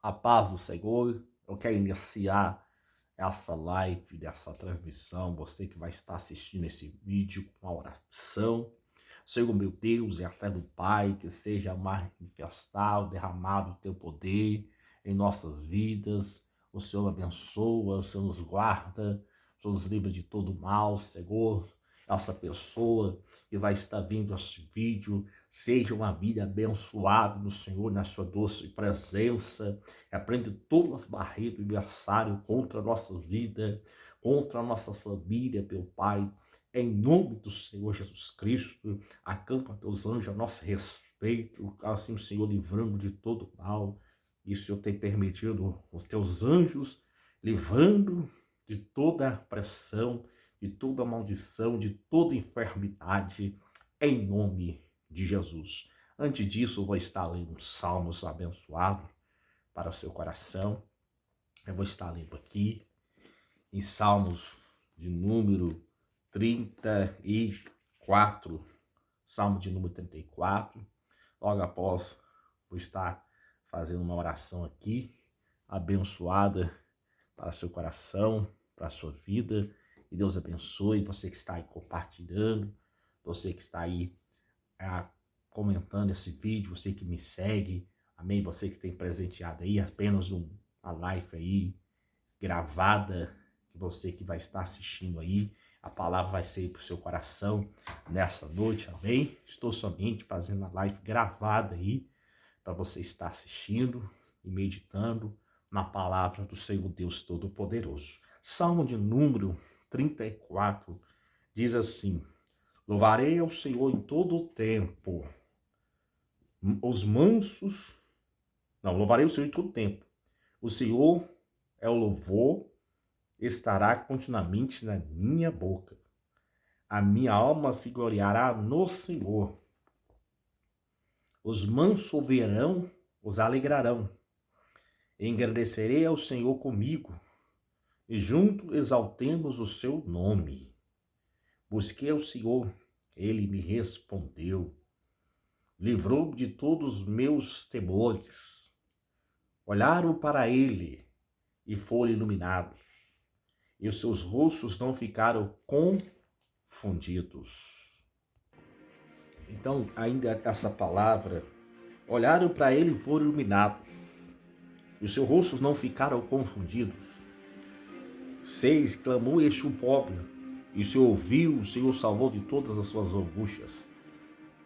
A paz do Senhor. Eu quero iniciar essa live, dessa transmissão. Você que vai estar assistindo esse vídeo com a oração. Senhor, meu Deus, e a fé do Pai, que seja manifestado, derramado o teu poder em nossas vidas. O Senhor abençoa, o Senhor nos guarda, o Senhor nos livra de todo mal, Senhor. Essa pessoa que vai estar vendo esse vídeo seja uma vida abençoada no Senhor, na sua doce presença. Repreende todas as barreiras do adversário contra a nossa vida, contra a nossa família, meu Pai. Em nome do Senhor Jesus Cristo, acampa teus anjos a nosso respeito, assim o Senhor livrando de todo mal. E o Senhor tem permitido os teus anjos livrando de toda pressão, de toda maldição, de toda enfermidade, em nome de Jesus. Antes disso, eu vou estar lendo um salmos abençoado para o seu coração. Eu vou estar lendo aqui em Salmos de número 34, Salmo de número 34. Logo após, vou estar fazendo uma oração aqui, abençoada para seu coração, para a sua vida. E Deus abençoe você que está aí compartilhando, você que está aí comentando esse vídeo, você que me segue, amém? Você que tem presenteado aí apenas uma live aí gravada, que você que vai estar assistindo aí, a palavra vai ser para o seu coração nessa noite, amém? Estou somente fazendo a live gravada aí, para você estar assistindo e meditando na palavra do Senhor Deus Todo-Poderoso. Salmo de número 34 diz assim: louvarei ao Senhor em todo o tempo. Louvarei o Senhor em todo o tempo. O Senhor é o louvor, estará continuamente na minha boca. A minha alma se gloriará no Senhor. Os mansos ouvirão, os alegrarão. Engrandecerei ao Senhor comigo, e junto exaltemos o seu nome. Busquei ao Senhor, ele me respondeu. Livrou-me de todos os meus temores. Olharam para ele e foram iluminados, e os seus rostos não ficaram confundidos. Então, ainda essa palavra, olharam para ele e foram iluminados, e os seus rostos não ficaram confundidos. 6, clamou este o pobre, e o Senhor ouviu, o Senhor salvou de todas as suas angústias.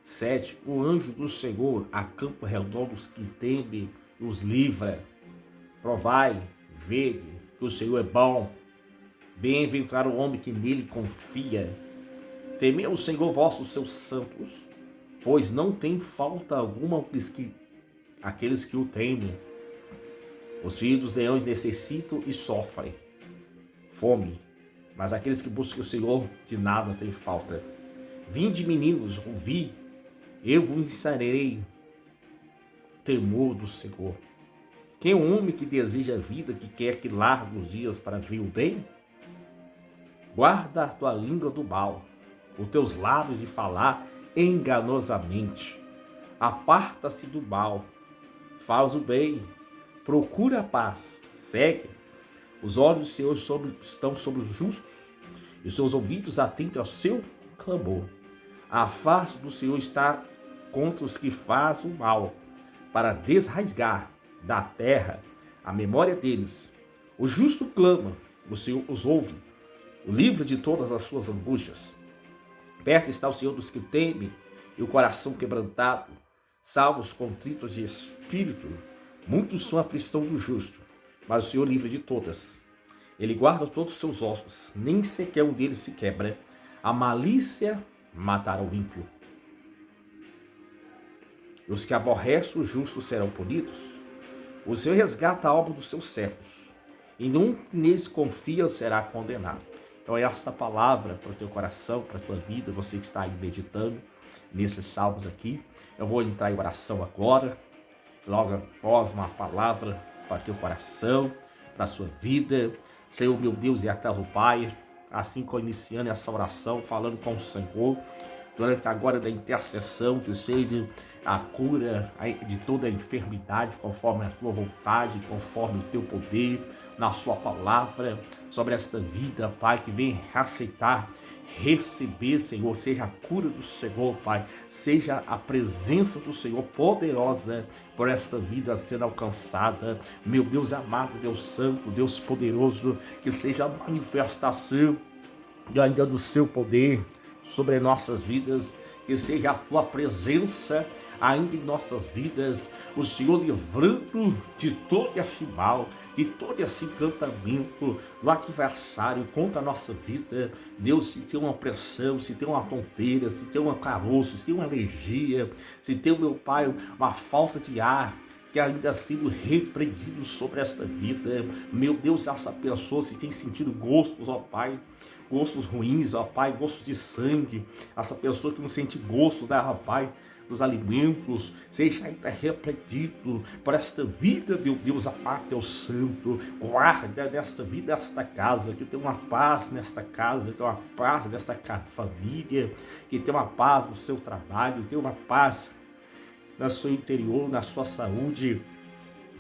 7, o anjo do Senhor acampa ao redor dos que temem e os livra. Provai, vede, que o Senhor é bom. Bem-aventurado o homem que nele confia. Temei o Senhor vossos seus santos, pois não tem falta alguma aqueles que o temem. Os filhos dos leões necessitam e sofrem fome, mas aqueles que buscam o Senhor de nada tem falta. Vinde, meninos, ouvi, eu vos ensinarei o temor do Senhor. Quem é o homem que deseja a vida, que quer que largue os dias para ver o bem? Guarda a tua língua do mal, os teus lábios de falar enganosamente. Aparta-se do mal, faz o bem, procura a paz, segue. Os olhos do Senhor estão sobre os justos, e os seus ouvidos atentos ao seu clamor. A face do Senhor está contra os que fazem o mal, para desrasgar da terra a memória deles. O justo clama, o Senhor os ouve, o livra de todas as suas angústias. Perto está o Senhor dos que temem, e o coração quebrantado, salva os contritos de espírito. Muitos são a aflição do justo, mas o Senhor livra de todas. Ele guarda todos os seus ossos, nem sequer um deles se quebra. A malícia matará o ímpio. E os que aborrecem o justo serão punidos. O Senhor resgata a alma dos seus servos, e nenhum que neles confia será condenado. Então é esta palavra para o teu coração, para a tua vida, você que está aí meditando nesses salmos aqui. Eu vou entrar em oração agora, logo após uma palavra para o teu coração, para a sua vida. Senhor, meu Deus e eterno Pai, assim como iniciando essa oração, falando com o Senhor, durante agora da intercessão, que seja a cura de toda a enfermidade, conforme a tua vontade, conforme o teu poder, na sua palavra, sobre esta vida, Pai, que vem aceitar, receber, Senhor, seja a cura do Senhor, Pai, seja a presença do Senhor poderosa por esta vida sendo alcançada, meu Deus amado, Deus santo, Deus poderoso, que seja a manifestação ainda do seu poder sobre nossas vidas, que seja a tua presença ainda em nossas vidas, o Senhor livrando de todo esse mal, de todo esse encantamento do adversário contra a nossa vida. Deus, se tem uma pressão, se tem uma tonteira, se tem um caroço, se tem uma alergia, se tem, meu Pai, uma falta de ar, que ainda sido repreendido sobre esta vida, meu Deus, essa pessoa se tem sentido gostos, ó Pai, gostos ruins, ó Pai, gostos de sangue, essa pessoa que não sente gosto, né, ó Pai, dos alimentos, seja ainda repreendido por esta vida, meu Deus, amado, teu santo, guarda nesta vida, nesta casa, que tem uma paz nesta casa, que tem uma paz nesta família, que tem uma paz no seu trabalho, que tem uma paz no seu interior, na sua saúde,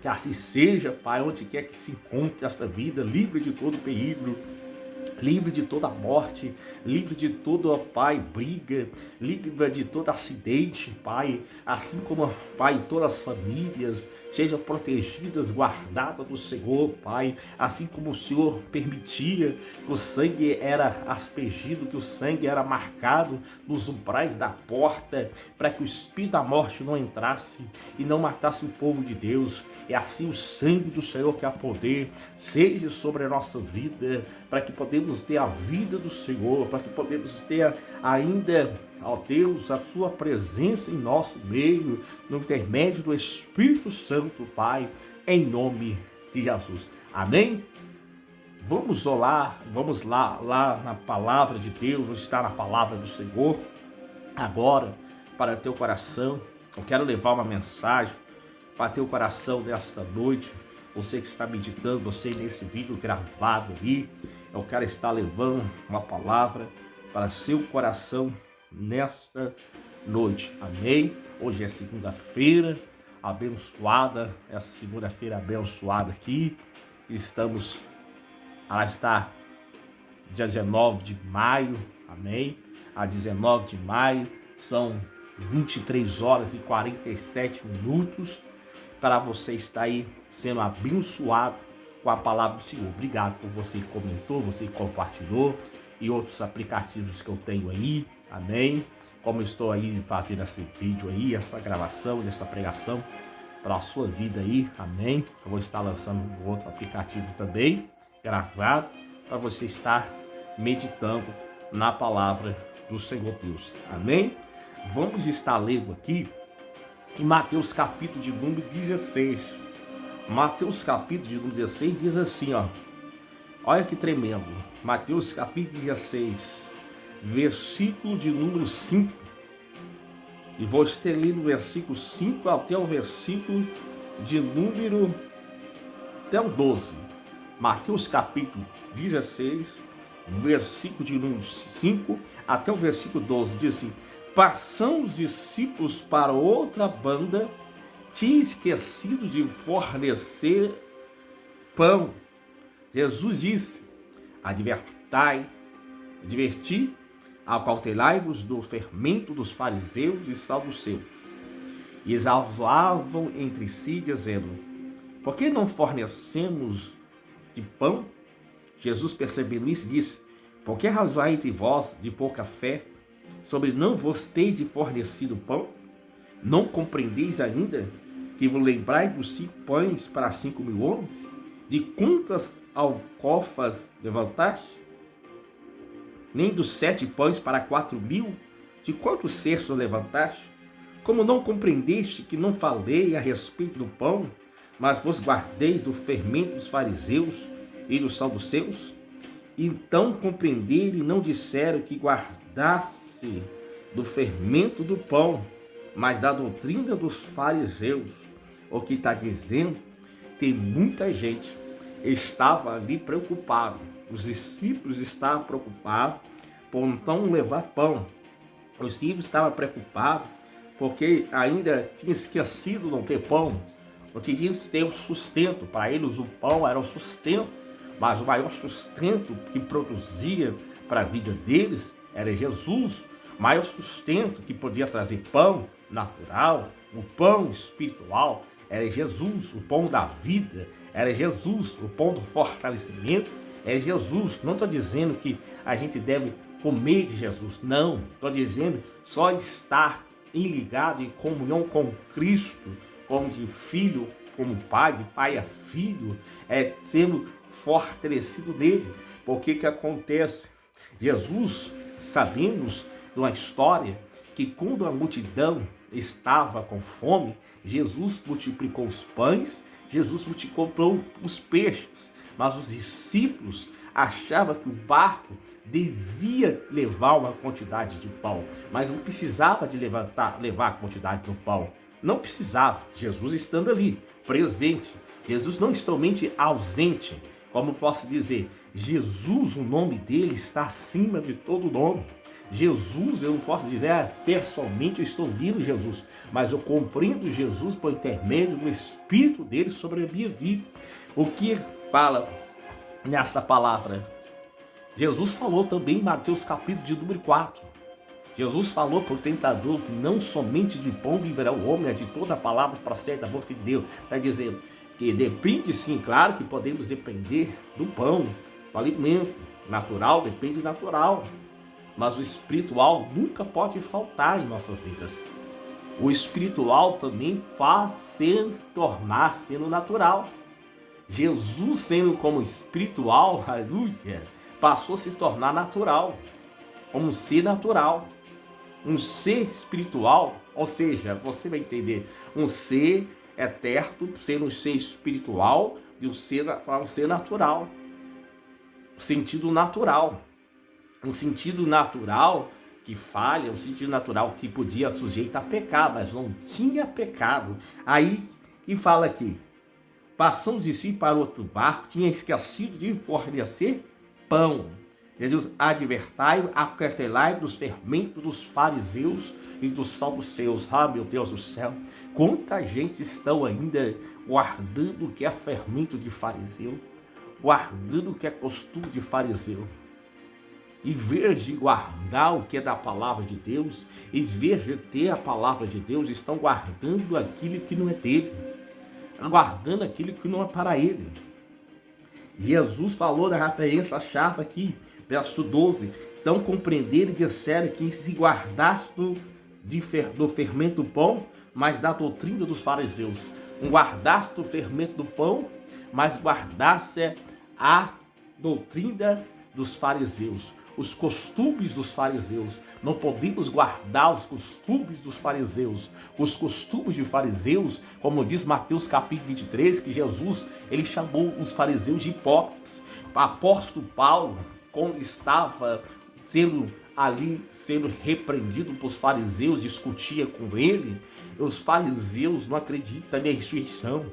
que assim seja, Pai, onde quer que se encontre esta vida, livre de todo perigo, livre de toda morte, livre de toda, Pai, briga, livre de todo acidente, Pai, assim como, Pai, todas as famílias sejam protegidas, guardadas do Senhor, Pai, assim como o Senhor permitia que o sangue era aspergido, que o sangue era marcado nos umbrais da porta, para que o espírito da morte não entrasse e não matasse o povo de Deus. É assim o sangue do Senhor que há poder, seja sobre a nossa vida, para que podemos ter a vida do Senhor, para que podemos ter ainda, ó Deus, a sua presença em nosso meio, no intermédio do Espírito Santo, Pai, em nome de Jesus. Amém? Vamos lá na palavra de Deus, vamos estar na palavra do Senhor, agora, para teu coração. Eu quero levar uma mensagem para teu coração nesta noite. Você que está meditando, você nesse vídeo gravado aí, eu quero estar levando uma palavra para seu coração nesta noite. Amém? Hoje é segunda-feira abençoada, essa segunda-feira abençoada aqui. Estamos, ela está dia 19 de maio, amém? A 19 de maio, são 23 horas e 47 minutos, para você estar aí sendo abençoado com a palavra do Senhor. Obrigado por você que comentou, você que compartilhou, e outros aplicativos que eu tenho aí, amém? Como eu estou aí fazendo esse vídeo aí, essa gravação, essa pregação para a sua vida aí, amém? Eu vou estar lançando um outro aplicativo também, gravado, para você estar meditando na palavra do Senhor Deus, amém? Vamos estar lendo aqui em Mateus capítulo de número 16. Mateus capítulo de número 16 diz assim, ó. Olha que tremendo. Mateus capítulo 16, versículo de número 5. E vou estar lendo o versículo 5 até o versículo de número até o 12. Mateus capítulo 16, versículo de número 5 até o versículo 12. Diz assim: passam os discípulos para outra banda, tinha esquecido de fornecer pão. Jesus disse: adverti, acautelai-vos do fermento dos fariseus e saduceus. E exaltavam entre si, dizendo: por que não fornecemos de pão? Jesus, percebendo isso, disse: por que razoai entre vós de pouca fé, sobre não vos tendes fornecido pão? Não compreendeis ainda que vos lembrai dos 5 pães para 5.000 homens? De quantas alcofas levantaste? Nem dos 7 pães para 4.000? De quantos cestos levantaste? Como não compreendeste que não falei a respeito do pão, mas vos guardeis do fermento dos fariseus e dos saduceus? Então compreenderam e não disseram que guardasse do fermento do pão, mas da doutrina dos fariseus. O que está dizendo? Tem muita gente estava ali preocupado. Os discípulos estavam preocupados por não levar pão. Os discípulos estavam preocupados porque ainda tinha esquecido de não ter pão. Não tinha ter o sustento. Para eles o pão era o sustento, mas o maior sustento que produzia para a vida deles era Jesus. O maior sustento que podia trazer pão natural, o pão espiritual, era Jesus. O pão da vida era Jesus. O pão do fortalecimento é Jesus. Não estou dizendo que a gente deve comer de Jesus, não. Estou dizendo só estar ligado em comunhão com Cristo, como de filho, como pai, de pai a filho, sendo fortalecido nele. Porque que acontece? Jesus, sabemos de uma história que quando a multidão estava com fome, Jesus multiplicou os pães, Jesus multiplicou os peixes, mas os discípulos achavam que o barco devia levar uma quantidade de pão, mas não precisava de levar a quantidade do pão. Não precisava, Jesus estando ali, presente. Jesus não está somente ausente, como posso dizer, Jesus, o nome dele está acima de todo nome. Jesus, eu não posso dizer, pessoalmente eu estou vendo Jesus, mas eu compreendo Jesus por intermédio do Espírito dele sobre a minha vida. O que fala nesta palavra? Jesus falou também em Mateus capítulo de número 4. Jesus falou para o tentador que não somente de pão viverá o homem, mas de toda a palavra que procede da boca de Deus. Está dizendo que depende sim, claro que podemos depender do pão, do alimento natural, depende natural. Mas o espiritual nunca pode faltar em nossas vidas. O espiritual também faz tornar sendo natural. Jesus, sendo como espiritual, aleluia, passou a se tornar natural, como um ser natural, um ser espiritual, ou seja, você vai entender, um ser eterno, sendo um ser espiritual e um ser natural, sentido natural. Um sentido natural que falha, um sentido natural que podia sujeitar a pecar, mas não tinha pecado. Aí que fala aqui, passando os discípulos para outro barco, tinha esquecido de fornecer pão. Jesus, advertai-o, aquartelai dos fermentos dos fariseus e dos saduceus. Ah, meu Deus do céu, quanta gente estão ainda guardando o que é fermento de fariseu, guardando o que é costume de fariseu. Em vez de guardar o que é da palavra de Deus, em vez de ter a palavra de Deus, estão guardando aquilo que não é dele, guardando aquilo que não é para ele. Jesus falou na referência chave aqui, verso 12, então compreenderam e disseram que se guardasse do fermento do pão, mas da doutrina dos fariseus. Não guardasse do fermento do pão, mas guardasse a doutrina dos fariseus, os costumes dos fariseus. Não podemos guardar os costumes dos fariseus. Os costumes de fariseus, como diz Mateus capítulo 23, que Jesus, ele chamou os fariseus de hipócritas. O apóstolo Paulo, quando estava sendo repreendido pelos fariseus, discutia com ele, os fariseus não acreditam na ressurreição.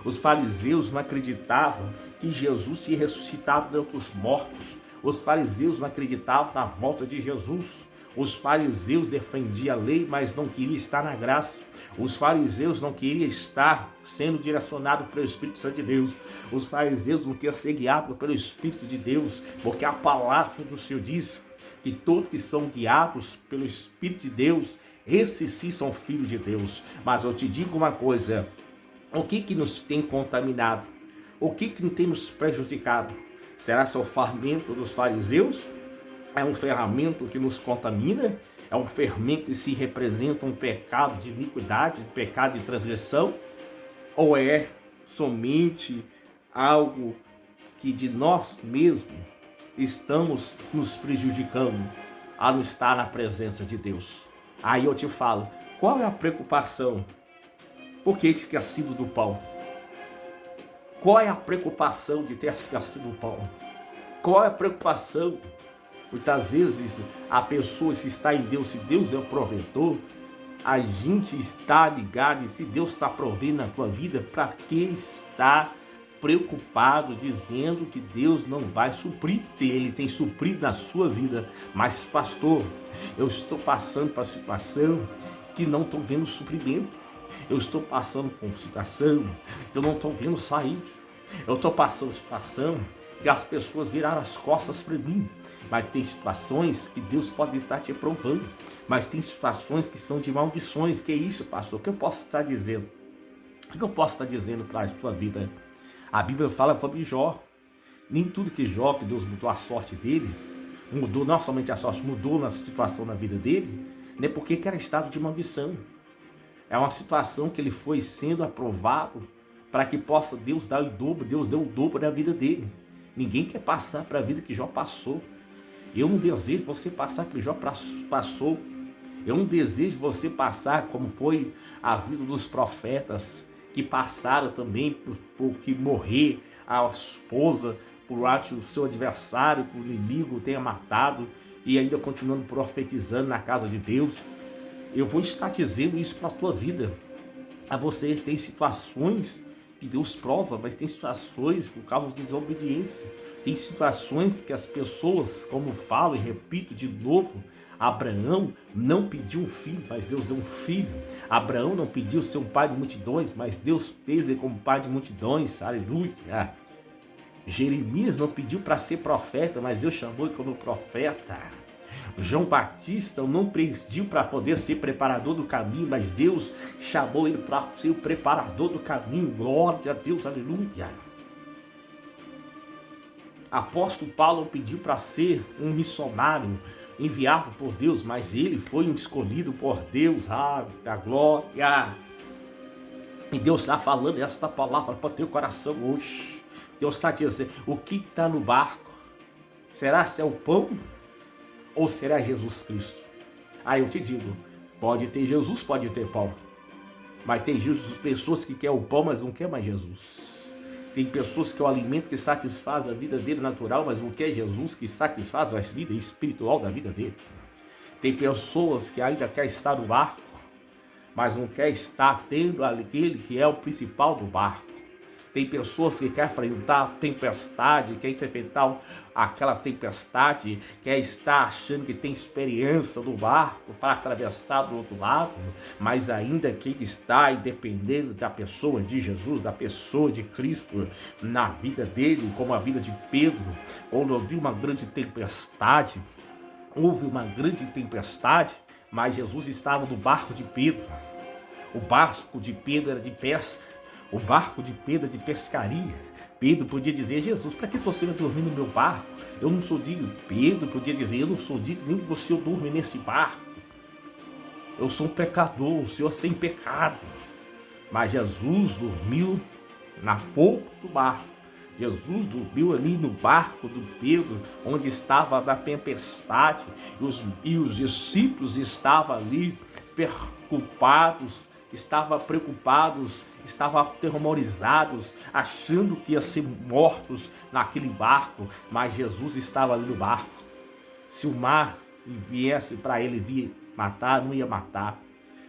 Os fariseus não acreditavam que Jesus tinha ressuscitado dentre os mortos. Os fariseus não acreditavam na volta de Jesus. Os fariseus defendiam a lei, mas não queriam estar na graça. Os fariseus não queriam estar sendo direcionados pelo Espírito Santo de Deus. Os fariseus não queriam ser guiados pelo Espírito de Deus, porque a palavra do Senhor diz que todos que são guiados pelo Espírito de Deus, esses sim são filhos de Deus. Mas eu te digo uma coisa, o que nos tem contaminado? O que tem nos prejudicado? Será que é o fermento dos fariseus? É um fermento que nos contamina? É um fermento que se representa um pecado de iniquidade, um pecado de transgressão? Ou é somente algo que de nós mesmos estamos nos prejudicando a não estar na presença de Deus? Aí eu te falo, qual é a preocupação? Por que esquecido do pão? Qual é a preocupação de ter esquecido do pão? Qual é a preocupação? Muitas vezes a pessoa, se está em Deus, se Deus é o provedor, a gente está ligado, e se Deus está provendo na tua vida, para que está preocupado, dizendo que Deus não vai suprir, se Ele tem suprido na sua vida. Mas, pastor, eu estou passando por uma situação que não estou vendo suprimento. Eu estou passando por uma situação que eu não estou vendo saída. Eu estou passando por uma situação que as pessoas viraram as costas para mim. Mas tem situações que Deus pode estar te provando. Mas tem situações que são de maldições. Que é isso, pastor? O que eu posso estar dizendo? O que eu posso estar dizendo para a sua vida? A Bíblia fala sobre Jó. Nem tudo que Jó, que Deus mudou a sorte dele, mudou não somente a sorte, mudou a situação na vida dele, né? Porque era estado de maldição. É uma situação que ele foi sendo aprovado para que possa Deus dar o dobro. Deus deu o dobro na vida dele. Ninguém quer passar para a vida que Jó passou. Eu não desejo você passar por Jó passou. Eu não desejo você passar como foi a vida dos profetas, que passaram também por que morrer a esposa, por arte do seu adversário, que o inimigo tenha matado, e ainda continuando profetizando na casa de Deus. Eu vou estar dizendo isso para a tua vida. A você tem situações que Deus prova, mas tem situações por causa de desobediência. Tem situações que as pessoas, como falo e repito de novo, Abraão não pediu um filho, mas Deus deu um filho. Abraão não pediu ser um pai de multidões, mas Deus fez ele como pai de multidões. Aleluia. Jeremias não pediu para ser profeta, mas Deus chamou ele como profeta. João Batista não pediu para poder ser preparador do caminho, mas Deus chamou ele para ser o preparador do caminho. Glória a Deus, aleluia. Apóstolo Paulo pediu para ser um missionário enviado por Deus, mas ele foi um escolhido por Deus. A glória. E Deus está falando esta palavra para o teu coração hoje. Deus está dizendo, o que está no barco? Será se é o pão ou será Jesus Cristo? Aí eu te digo, pode ter Jesus, pode ter pão. Mas tem pessoas que querem o pão, mas não querem mais Jesus. Tem pessoas que é o alimento que satisfaz a vida dele natural, mas não quer Jesus que satisfaz a vida espiritual da vida dele. Tem pessoas que ainda querem estar no barco, mas não quer estar tendo aquele que é o principal do barco. Tem pessoas que querem enfrentar a tempestade, querem enfrentar aquela tempestade, quer estar achando que tem experiência do barco para atravessar do outro lado, mas ainda quem está dependendo da pessoa de Jesus, da pessoa de Cristo na vida dele, como a vida de Pedro, quando houve uma grande tempestade, mas Jesus estava no barco de Pedro. O barco de Pedro era de pesca. O barco de Pedro é de pescaria. Pedro podia dizer, Jesus, para que você vai dormir no meu barco? Eu não sou digno. Pedro podia dizer, eu não sou digno nem que você dorme nesse barco. Eu sou um pecador, o Senhor sem pecado. Mas Jesus dormiu na polpa do barco. Jesus dormiu ali no barco do Pedro, onde estava a tempestade, e os discípulos estavam ali preocupados, estavam aterrorizados, achando que iam ser mortos naquele barco, mas Jesus estava ali no barco. Se o mar viesse para ele vir matar, não ia matar.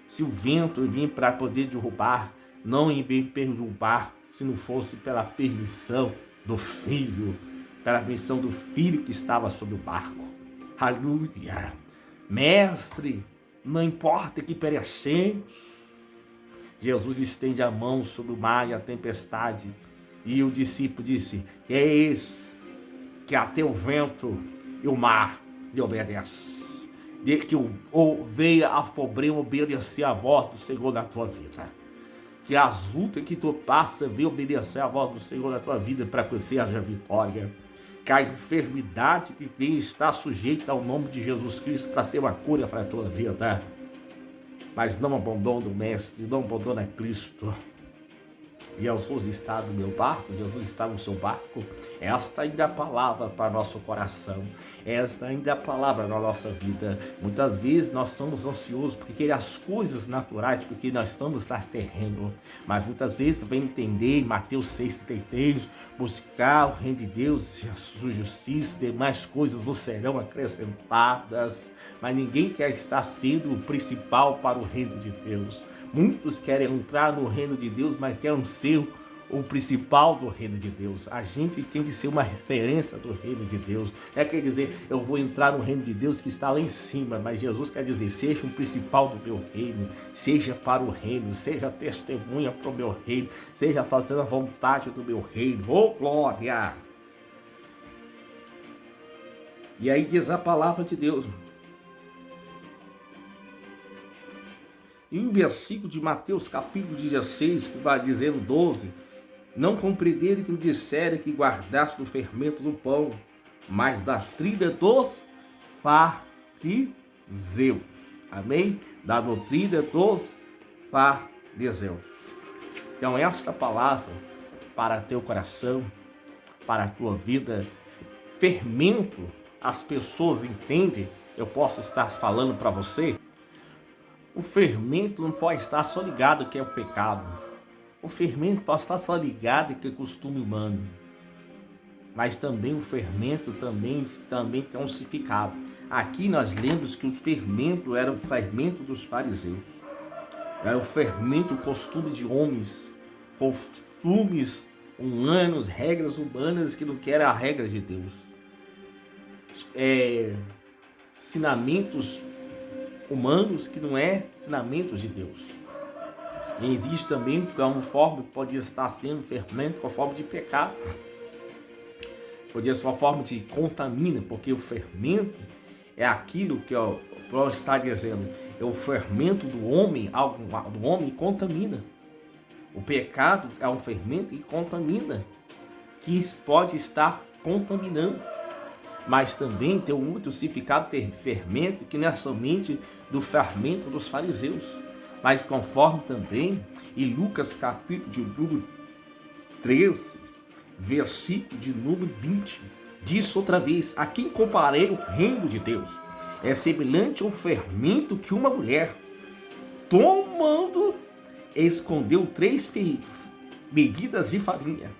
Se o vento vinha para poder derrubar, não ia derrubar, se não fosse pela permissão do Filho, que estava sobre o barco. Aleluia. Mestre, não importa que perecemos. Jesus estende a mão sobre o mar e a tempestade, e o discípulo disse, que é esse que até o vento e o mar lhe obedecem. De que venha a problema obedecer a voz do Senhor na tua vida. Que as lutas que tu passa venha obedecer a voz do Senhor na tua vida para que você haja vitória. Que a enfermidade que vem está sujeita ao nome de Jesus Cristo para ser uma cura para a tua vida. Mas não abandona o Mestre, não abandona Cristo. Jesus está no meu barco, Jesus está no seu barco. Esta ainda é a palavra para nosso coração. Esta ainda é a palavra na nossa vida. Muitas vezes nós somos ansiosos porque queremos as coisas naturais, porque nós estamos na terreno. Mas muitas vezes vem entender em Mateus 6,33, buscar o reino de Deus e a sua justiça, demais coisas vos serão acrescentadas. Mas ninguém quer estar sendo o principal para o reino de Deus. Muitos querem entrar no reino de Deus, mas querem ser o principal do reino de Deus. A gente tem de ser uma referência do reino de Deus. Quer dizer, eu vou entrar no reino de Deus que está lá em cima, mas Jesus quer dizer, seja o principal do meu reino, seja para o reino, seja testemunha para o meu reino, seja fazendo a vontade do meu reino. Oh, glória! E aí diz a palavra de Deus. E um versículo de Mateus capítulo 16, que vai dizendo 12, não compreenderam que me disseram que guardaste do fermento do pão, mas da trilha dos fariseus. Amém? Da doutrina dos fariseus. Então esta palavra para teu coração, para a tua vida, fermento, as pessoas entendem, eu posso estar falando para você, o fermento não pode estar só ligado que é o pecado. O fermento pode estar só ligado que é costume humano. Mas também o fermento também tem um significado. Aqui nós lemos que o fermento era o fermento dos fariseus. Era o fermento, o costume de homens, costumes humanos, regras humanas que não querem a regra de Deus. Ensinamentos humanos que não é ensinamentos de Deus. E existe também uma forma que pode estar sendo fermento com a forma de pecado. Podia ser uma forma de contamina, porque o fermento é aquilo que o Paulo está dizendo, é o fermento do homem, algo do homem contamina. O pecado é um fermento que contamina, que pode estar contaminando. Mas também tem um outro significado de fermento, que não é somente do fermento dos fariseus, mas conforme também em Lucas capítulo de número 13, versículo de número 20, diz outra vez, a quem comparei o reino de Deus, é semelhante ao fermento que uma mulher, tomando, escondeu 3 medidas de farinha,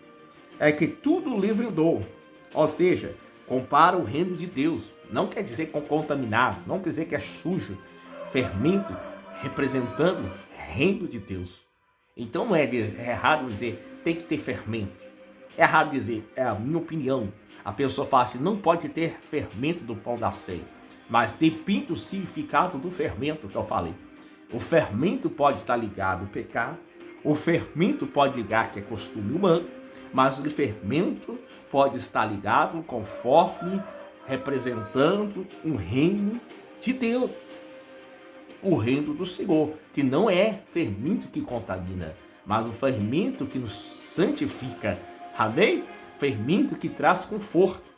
que tudo levedou, ou seja, compara o reino de Deus, não quer dizer que é contaminado, não quer dizer que é sujo, fermento representando reino de Deus. Então não é errado dizer tem que ter fermento, é errado dizer, é a minha opinião, a pessoa fala assim, não pode ter fermento do pão da ceia, mas depende do significado do fermento que eu falei. O fermento pode estar ligado ao pecado, o fermento pode ligar que é costume humano, mas o fermento pode estar ligado conforme representando um reino de Deus, o reino do Senhor, que não é fermento que contamina, mas o fermento que nos santifica, amém? Fermento que traz conforto,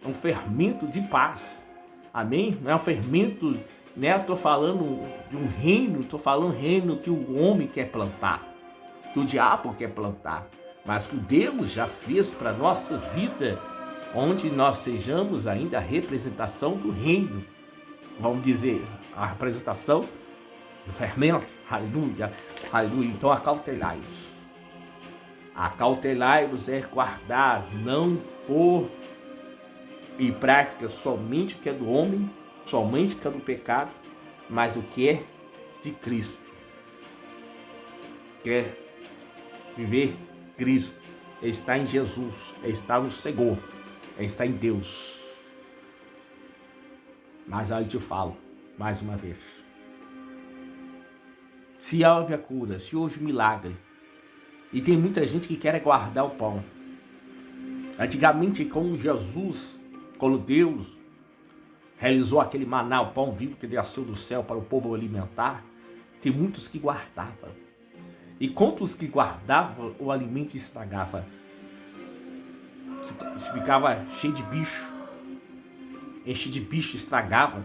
é um fermento de paz, amém? Não é um fermento, né? Estou falando de um reino, estou falando reino que o homem quer plantar, que o diabo quer plantar, mas que Deus já fez para a nossa vida, onde nós sejamos ainda a representação do reino. Vamos dizer, a representação do fermento. Aleluia, aleluia. Então acautelai-vos. Acautelai-vos é guardar, não pôr em prática somente o que é do homem, somente o que é do pecado, mas o que é de Cristo. Quer viver Cristo, está em Jesus, está no Senhor, está em Deus. Mas aí eu te falo, mais uma vez, se houve a cura, se houve um milagre, e tem muita gente que quer guardar o pão. Antigamente, com Jesus, quando Deus realizou aquele maná, o pão vivo que desceu do céu para o povo alimentar, tem muitos que guardavam. E quantos que guardavam, o alimento estragava. Ficava cheio de bicho. Enche de bicho, estragava.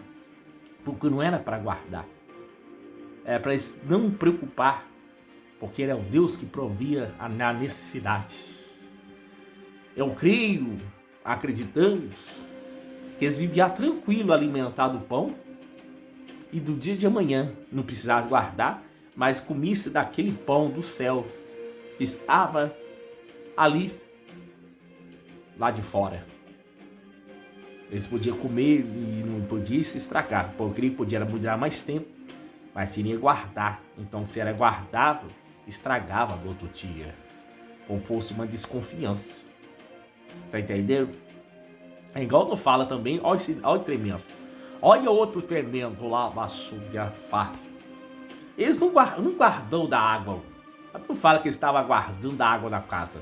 Porque não era para guardar. Era para não preocupar. Porque era o Deus que provia na necessidade. Eu creio, acreditamos, que eles viviam tranquilo alimentado do pão. E do dia de amanhã não precisava guardar, mas comisse daquele pão do céu, estava ali, lá de fora. Eles podiam comer e não podia se estragar, porque podia durar mais tempo, mas se iria guardar. Então, se era guardável, estragava no outro dia. como fosse uma desconfiança. Tá entendendo? É igual não fala também, olha o tremendo. Olha outro tremendo lá, açude, a faca. Eles não guardou da água. Não fala que eles estavam guardando da água na casa.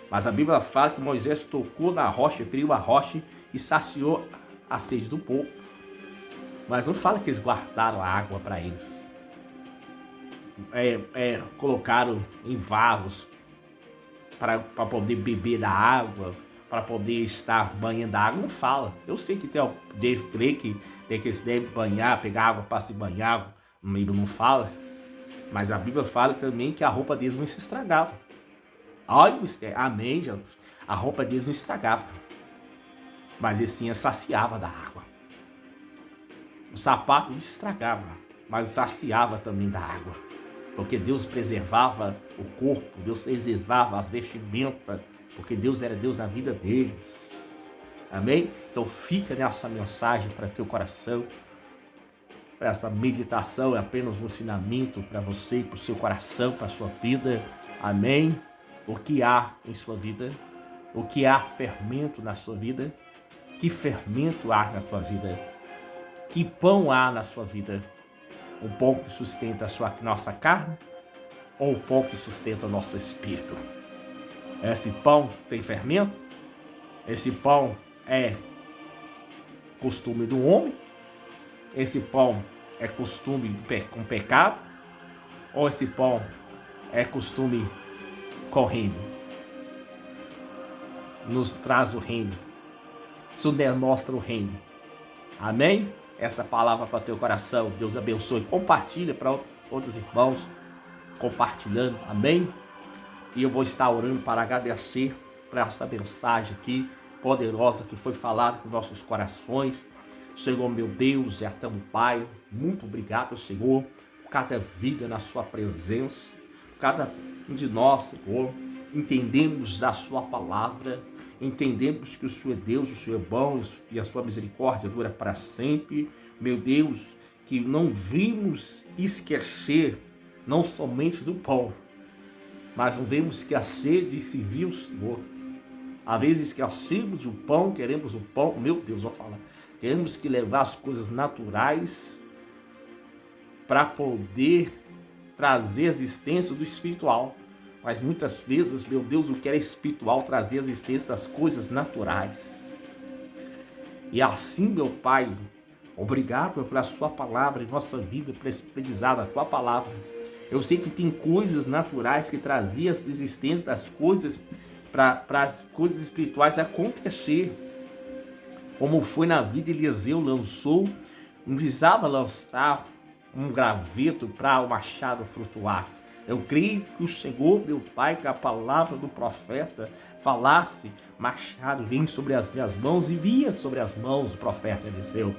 Mas a Bíblia fala que Moisés tocou na rocha, feriu a rocha e saciou a sede do povo. Mas não fala que eles guardaram a água para eles. Colocaram em vasos para poder beber da água, para poder estar banhando a água. Não fala. Eu sei que devo crer que eles devem banhar, pegar água para se banhar. A Bíblia não fala. Mas a Bíblia fala também que a roupa deles não se estragava. Olha o mistério. Amém, Jesus. A roupa deles não estragava. Mas eles sim saciava da água. O sapato não estragava, mas saciava também da água. Porque Deus preservava o corpo, Deus preservava as vestimentas, porque Deus era Deus na vida deles. Amém? Então fica nessa mensagem para teu coração. Essa meditação é apenas um ensinamento para você, para o seu coração, para a sua vida. Amém? O que há em sua vida? O que há fermento na sua vida? Que fermento há na sua vida? Que pão há na sua vida? O pão que sustenta a nossa carne ou o pão que sustenta o nosso espírito? Esse pão tem fermento? Esse pão é costume do homem? Esse pão é costume com pecado? Ou esse pão é costume com o reino? Nos traz o reino. Isso demonstra o reino. Amém? Essa palavra para o teu coração. Deus abençoe. Compartilha para outros irmãos. Compartilhando. Amém? E eu vou estar orando para agradecer por essa mensagem aqui poderosa que foi falada com nossos corações. Senhor, meu Deus e até um Pai, muito obrigado, Senhor, por cada vida na sua presença, por cada um de nós, Senhor, entendemos da sua palavra, entendemos que o Senhor é Deus, o Senhor é bom e a sua misericórdia dura para sempre. Meu Deus, que não vimos esquecer não somente do pão, mas não vimos esquecer de servir o Senhor. Às vezes esquecemos do pão, queremos o pão, meu Deus, vou falar. Queremos que levar as coisas naturais para poder trazer a existência do espiritual. Mas muitas vezes, meu Deus, o que era espiritual trazer a existência das coisas naturais. E assim, meu Pai, obrigado pela sua palavra em nossa vida, por esse aprendizado da tua palavra. Eu sei que tem coisas naturais que traziam a existência das coisas para as coisas espirituais acontecer. Como foi na vida de Eliseu, não precisava lançar um graveto para o machado flutuar. Eu creio que o Senhor, meu Pai, que a palavra do profeta falasse, machado vem sobre as minhas mãos e via sobre as mãos do profeta Eliseu.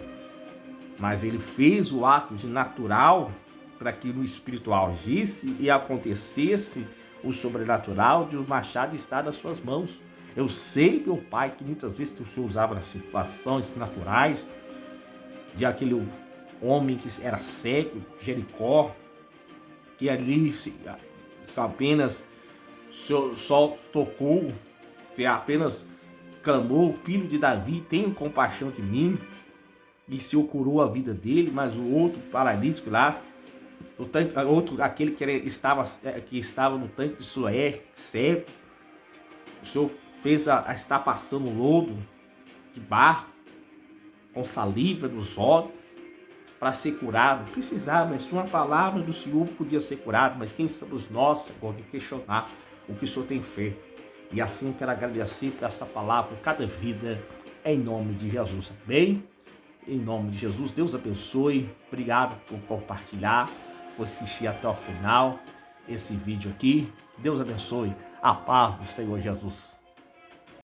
Mas ele fez o ato de natural para que no espiritual agisse e acontecesse o sobrenatural de o machado estar nas suas mãos. Eu sei, meu Pai, que muitas vezes o Senhor usava nas situações naturais de aquele homem que era cego, Jericó, que ali apenas só tocou, que apenas clamou, filho de Davi, tenha compaixão de mim, e se curou a vida dele. Mas o outro paralítico lá, aquele que estava no tanque de Siloé, cego, o Senhor fez estar passando lodo de barro, com saliva nos olhos, para ser curado. Precisava, mas uma palavra do Senhor podia ser curado, mas quem somos nós, Senhor, de questionar o que o Senhor tem feito? E assim eu quero agradecer por essa palavra, por cada vida, em nome de Jesus. Amém? Em nome de Jesus, Deus abençoe. Obrigado por compartilhar, por assistir até o final esse vídeo aqui. Deus abençoe. A paz do Senhor Jesus.